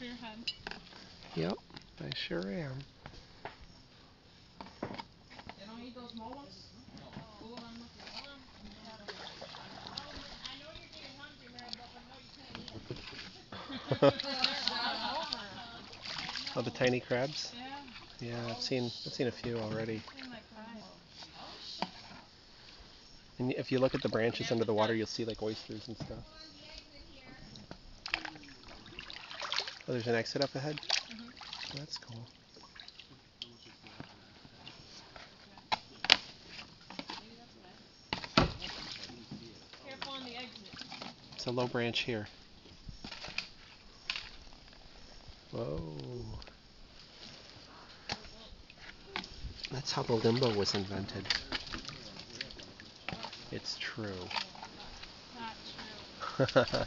for your head. Yep, I sure am. They don't eat those small ones? Hold on, look. I know you're getting hungry, Meryl, but no, you can't eat them. Oh, the tiny crabs? Yeah. Yeah, I've seen a few already. I've seen like 5. And if you look at the branches under the water, you'll see like oysters and stuff. Oh, there's an exit up ahead? Mhm. That's cool. Maybe that's what Careful on the exit. It's a low branch here. Whoa. That's how the limbo was invented. It's true. Not true.